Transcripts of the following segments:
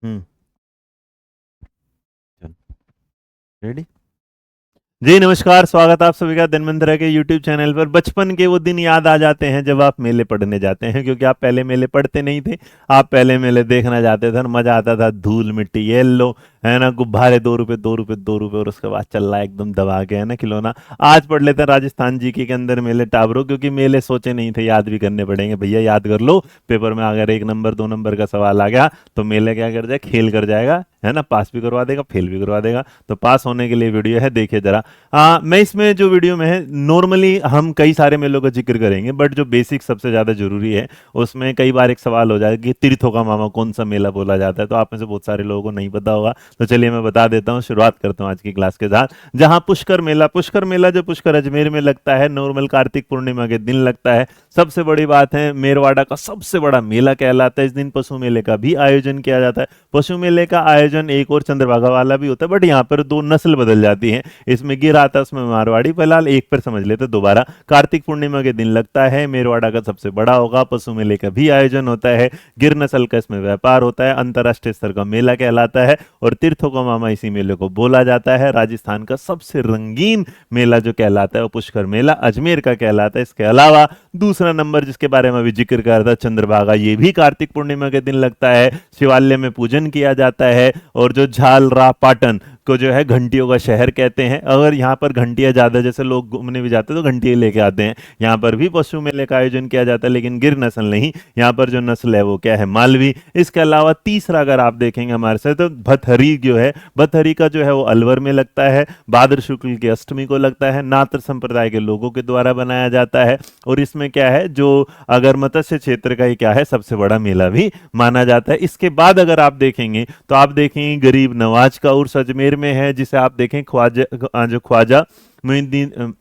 हम्म। Ready. जी नमस्कार, स्वागत आप सभी का धन्वंतरि के YouTube चैनल पर। बचपन के वो दिन याद आ जाते हैं जब आप मेले पढ़ने जाते हैं, क्योंकि आप पहले मेले पढ़ते नहीं थे। आप पहले मेले देखना जाते थे और मजा आता था। धूल मिट्टी ये लो, है ना, गुब्बारे 2 रुपए 2 रुपए 2 रुपए, और उसके बाद चल रहा है एकदम दबा के, है ना, खिलौना। आज पढ़ लेते हैं राजस्थान जीके के अंदर मेले टाबरों, क्योंकि मेले सोचे नहीं थे, याद भी करने पड़ेंगे। भैया याद कर लो, पेपर में अगर 1 नंबर 2 नंबर का सवाल आ गया तो मेले क्या कर जाए, खेल कर जाएगा, है ना, पास भी करवा देगा, फेल भी करवा देगा। तो पास होने के लिए वीडियो है, देखिए जरा। मैं इसमें जो वीडियो में है, नॉर्मली हम कई सारे मेलों का जिक्र करेंगे, बट जो बेसिक सबसे ज़्यादा जरूरी है, उसमें कई बार एक सवाल हो जाए कि तीर्थों का मामा कौन सा मेला बोला जाता है। तो आप में से बहुत सारे लोगों को नहीं पता होगा, तो चलिए मैं बता देता हूँ। शुरुआत करता हूँ आज की क्लास के साथ। जहाँ पुष्कर मेला जो पुष्कर अजमेर में लगता है, नॉर्मल कार्तिक पूर्णिमा के दिन लगता है। सबसे बड़ी बात है, मेरवाड़ा का सबसे बड़ा मेला कहलाता है। इस दिन पशु मेले का भी आयोजन किया जाता है। पशु मेले का आयोजन एक और चंद्रभागा वाला भी होता है, बट यहाँ पर दो नस्ल बदल जाती है। इसमें गिर आता है, उसमें मारवाड़ी। फिलहाल एक पर समझ लेते दोबारा। कार्तिक पूर्णिमा के दिन लगता है, मेरवाड़ा का सबसे बड़ा होगा। पशु मेले का भी आयोजन होता है। गिर नस्ल का इसमें व्यापार होता है। अंतर्राष्ट्रीय स्तर का मेला कहलाता है और तीर्थों का मामा इसी मेले को बोला जाता है। राजस्थान का सबसे रंगीन मेला जो कहलाता है वो पुष्कर मेला अजमेर का कहलाता है। इसके अलावा दूसरा नंबर जिसके बारे में अभी जिक्र कर रहा था, चंद्रभागा, ये भी कार्तिक पूर्णिमा के दिन लगता है। शिवालय में पूजन किया जाता है। और जो झालरा पाटन को जो है घंटियों का शहर कहते हैं। अगर यहाँ पर घंटियां ज्यादा, जैसे लोग घूमने भी जाते हैं तो घंटियां लेके आते हैं। यहाँ पर भी पशु मेले का आयोजन किया जाता है, लेकिन गिर नस्ल नहीं। यहाँ पर जो नस्ल है वो क्या है, मालवी। इसके अलावा तीसरा अगर आप देखेंगे हमारे साथ, तो भतहरी जो है, भतहरी का जो है वो अलवर में लगता है। भाद्र शुक्ल की अष्टमी को लगता है। नात्र संप्रदाय के लोगों के द्वारा बनाया जाता है। और इसमें क्या है, जो अगर मत्स्य क्षेत्र का ही क्या है, सबसे बड़ा मेला भी माना जाता है। इसके बाद अगर आप देखेंगे तो आप देखेंगे गरीब नवाज का उर्स अजमेर में है, जिसे आप देखें ख्वाजा, जो ख्वाजा मुइनुद्दीन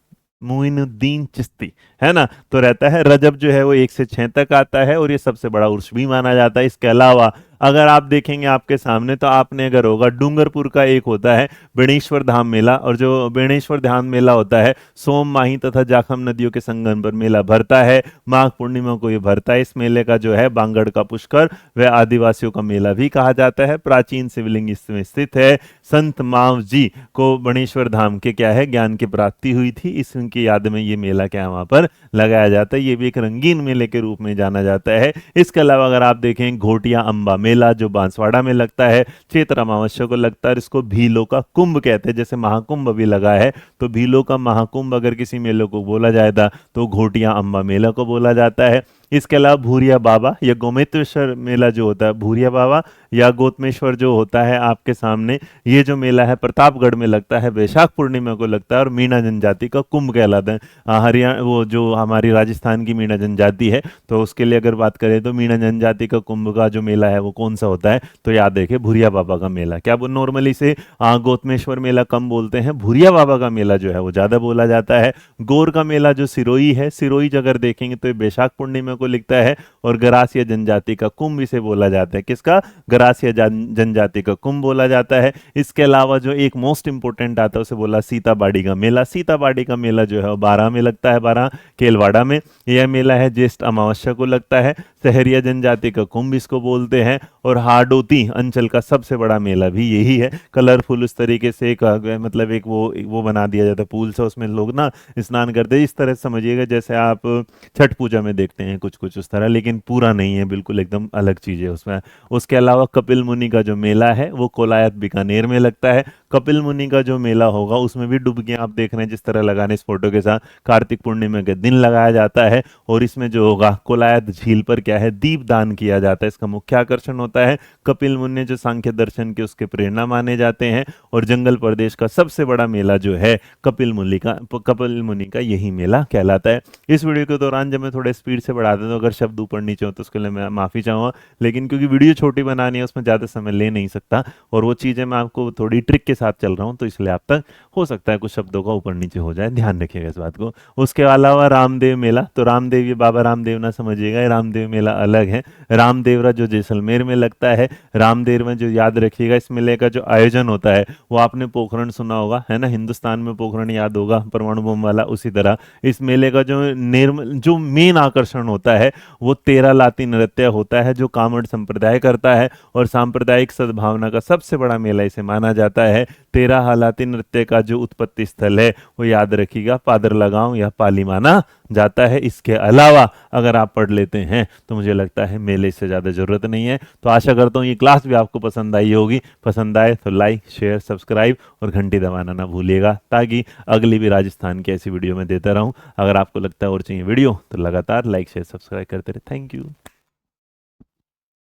मुइनुद्दीन चिश्ती, है ना, तो रहता है। रजब जो है वो 1 से 6 तक आता है और ये सबसे बड़ा उर्स भी माना जाता है। इसके अलावा अगर आप देखेंगे आपके सामने, तो आपने अगर होगा, डूंगरपुर का एक होता है बेणेश्वर धाम मेला। और जो बेणेश्वर धाम मेला होता है, सोम, माही तथा जाखम नदियों के संगम पर मेला भरता है। माघ पूर्णिमा को ये भरता है। इस मेले का जो है बांगड़ का पुष्कर व आदिवासियों का मेला भी कहा जाता है। प्राचीन शिवलिंग इसमें स्थित है। संत माव जी को बणेश्वर धाम के क्या है, ज्ञान की प्राप्ति हुई थी। इसकी याद में ये मेला क्या है वहां पर लगाया जाता है। ये भी एक रंगीन मेले के रूप में जाना जाता है। इसके अलावा अगर आप देखें, घोटिया अंबा मेला जो बांसवाड़ा में लगता है, चैत्र अमावस्या को लगता है। इसको भीलों का कुंभ कहते हैं। जैसे महाकुंभ अभी लगा है, तो भीलों का महाकुंभ अगर किसी मेले को बोला जाएगा तो घोटिया अंबा मेला को बोला जाता है। इसके अलावा भूरिया बाबा या गोमेश्वर मेला जो होता है, भूरिया बाबा या गोतमेश्वर जो होता है आपके सामने, ये जो मेला है प्रतापगढ़ में लगता है। वैशाख पूर्णिमा को लगता है और मीणा जनजाति का कुंभ कहलाता है। हरियाणा, वो जो हमारी राजस्थान की मीणा जनजाति है, तो उसके लिए अगर बात करें तो मीणा जनजाति का कुंभ का जो मेला है वो कौन सा होता है, तो याद रखिए भूरिया बाबा का मेला। क्या वो नॉर्मली से गोतमेश्वर मेला कम बोलते हैं, भूरिया बाबा का मेला जो है वो ज्यादा बोला जाता है। गौर का मेला जो सिरोई है, सिरोई अगर देखेंगे तो ये वैशाख पूर्णिमा को लिखता है। और गरासिया जनजाति का कुंभ इसे बोला जाता है। किसका, गरासिया जनजाति का कुंभ बोला जाता है। इसके अलावा जो एक मोस्ट इंपोर्टेंट आता है उसे बोला सीताबाड़ी का मेला। सीताबाड़ी का मेला जो है वो 12 में लगता है, 12 केलवाड़ा में। यह मेला है ज्येष्ठ अमावस्या को लगता है। सहरिया जनजाति का कुंभ इसको बोलते हैं। और हाडोती अंचल का सबसे बड़ा मेला भी यही है। कलरफुल उस तरीके से एक मतलब एक वो बना दिया जाता है पूल से, उसमें लोग ना स्नान करते हैं। इस तरह से समझिएगा जैसे आप छठ पूजा में देखते हैं कुछ कुछ उस तरह, लेकिन पूरा नहीं है, बिल्कुल एकदम अलग चीज है उसमें। उसके अलावा कपिल मुनि का जो मेला है वो कोलायत बीकानेर में लगता है। कपिल मुनि का जो मेला होगा उसमें भी डुबकियां आप देख रहे हैं जिस तरह लगाने इस फोटो के साथ, कार्तिक पूर्णिमा के दिन लगाया जाता है। और इसमें जो होगा कोलायत झील पर क्या है, दीप दान किया जाता है। इसका मुख्य आकर्षण होता है कपिल मुनि जो सांख्य दर्शन के उसके प्रेरणा माने जाते हैं। और जंगल प्रदेश का सबसे बड़ा मेला जो है कपिल मुनि का यही मेला कहलाता है। इस वीडियो के दौरान जब मैं थोड़े स्पीड से बढ़ा देता हूं, अगर शब्द ऊपर नीचे हो तो उसके लिए मैं माफी चाहूंगा, लेकिन क्योंकि वीडियो छोटी बनानी है उसमें ज्यादा समय ले नहीं सकता, और वो चीजें मैं आपको थोड़ी ट्रिक के साथ चल रहा हूं, तो इसलिए आप तक हो सकता है कुछ शब्दों का ऊपर नीचे हो जाए, ध्यान रखिएगा इस बात को। उसके अलावा रामदेव मेला, तो रामदेव ये बाबा रामदेव ना समझिएगा, ये रामदेव मेला अलग है। रामदेवरा जो जैसलमेर में लगता है रामदेव में। जो याद रखिएगा, इस मेले का जो आयोजन होता है वो आपने पोखरण सुना होगा, है ना, हिंदुस्तान में पोखरण याद होगा, परमाणु बम वाला। उसी तरह इस मेले का जो मेन आकर्षण होता है वो तेरह लाती नृत्य होता है, जो कामड़ संप्रदाय करता है, और सांप्रदायिक सद्भावना का सबसे बड़ा मेला इसे माना जाता है। तेरह हालाती नृत्य का जो उत्पत्ति स्थल है वो याद रखिएगा पादरला गांव या पाली माना जाता है। इसके अलावा अगर आप पढ़ लेते हैं तो मुझे लगता है मेले से ज़्यादा ज़रूरत नहीं है। तो आशा करता हूँ ये क्लास भी आपको पसंद आई होगी। पसंद आए तो लाइक, शेयर, सब्सक्राइब और घंटी दबाना ना भूलिएगा, ताकि अगली भी राजस्थान की ऐसी वीडियो मैं देता रहूँ। अगर आपको लगता है और चाहिए वीडियो तो लगातार लाइक, शेयर, सब्सक्राइब करते रहे। Thank you.